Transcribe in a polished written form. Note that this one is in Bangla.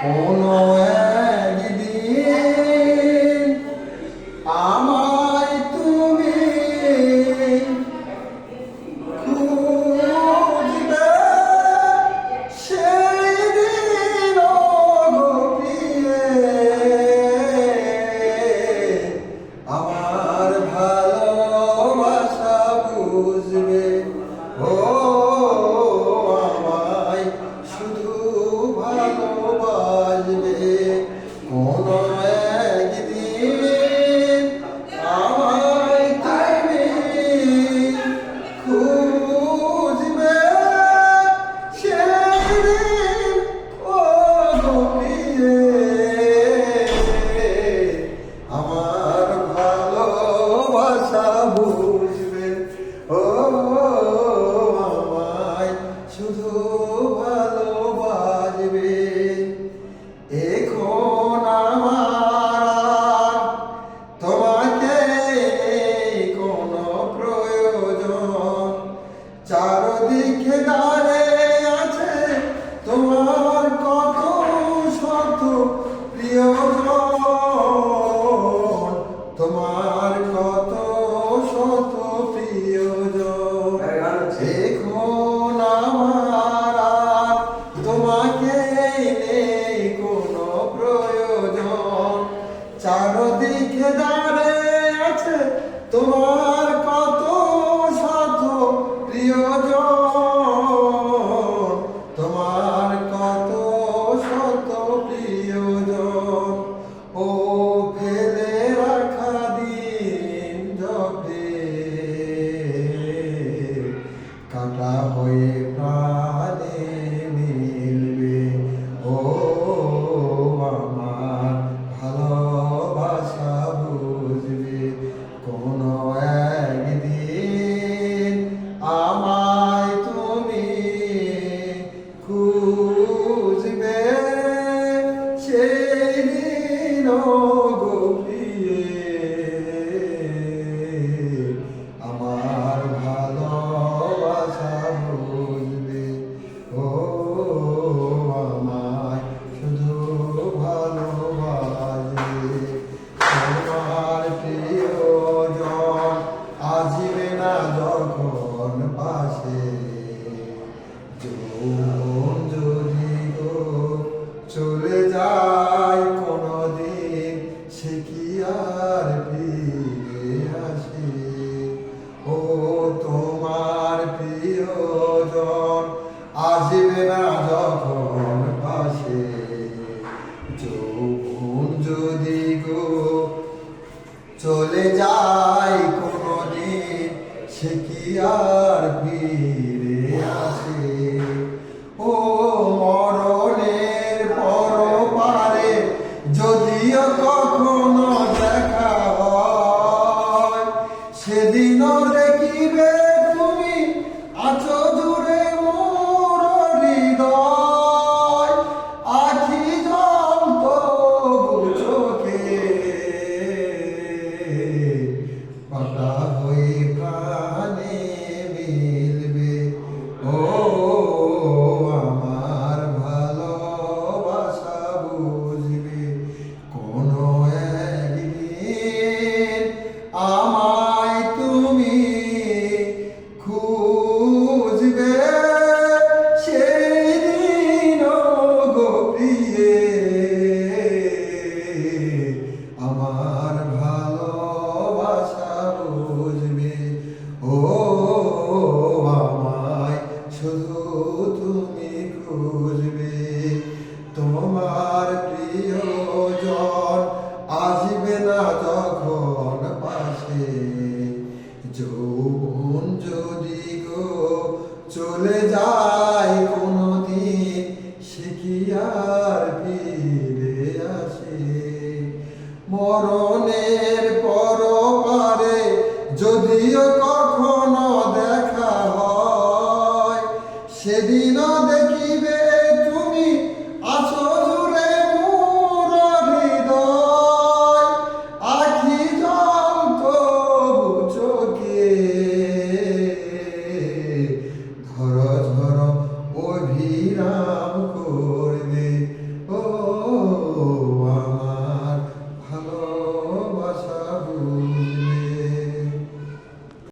কোনো একদিন আমায় তুমি খুঁজবে, সেই দিন গো প্রিয়ে আমার ভালোবাসা বুঝবে। ও আমায় শুধু ভালোবাসবে। কোনো একদিন আমায় তুমি খুঁজবে, সেই দিন ও গো প্রিয়ে আমার ভালোবাসা বুঝবে। ও আমায় শুধু ভালোবাসবে। এখন আমার তোমাকে কোনো প্রয়োজন, চারদিকে দাঁড়িয়ে আছে তোমার কত শত প্রিয়জন, তোমার কত শত প্রিয়জন। এখন আমার তোমাকে নেই কোনো প্রয়োজন, চারদিকে দাঁড়িয়ে আছে তোমার কত শত প্রিয়জন, তোমার কত শত প্রিয়জন। ও ফেলে রাখা দিন যবে কাটা হয়ে প্রাণে মিলবে। ও আমার ভালোবাসা বুঝবে। কোনো একদিন আমায় তুমি খুঁজবে, সেই দিন গো প্রিয়ে আমার ভালোবাসা বুঝবে। ও আমায় শুধু ভালোবাসবে। তোমার প্রিয়জন আসবে না যখন পাশে, যৌবন যদি গো চলে যায় কোনদিন, সে কি আর ফিরে আসে। ও তোমার প্রিয়জন আসবে না যখন পাশে, যৌবন যদি গো চলে যায় কোনদিন, সে কি আর ফিরে আসে। ও মরণের পরপারে যদিও কখনো দেখা হয়, সেদিনও দেখিবে তুমি আছো দূরে মোর হৃদয়, আখি জল তবু চোখে পাতা হয়ে প্রাণে মিলবে। ও আমার ভালোবাসা বুঝবে। কোনো একদিন আমায় তুমি খুঁজবে, সেই দিন গো প্রিয়ে আমার ভালোবাসা বুঝবে। ও আমায় শুধু তুমি খুঁজবে। তোমার প্রিয়জন আসবে না যখন পাশে, যৌবন যদি গো চলে যায় কোনদিন, সে কি আর ফিরে আসে। মরণের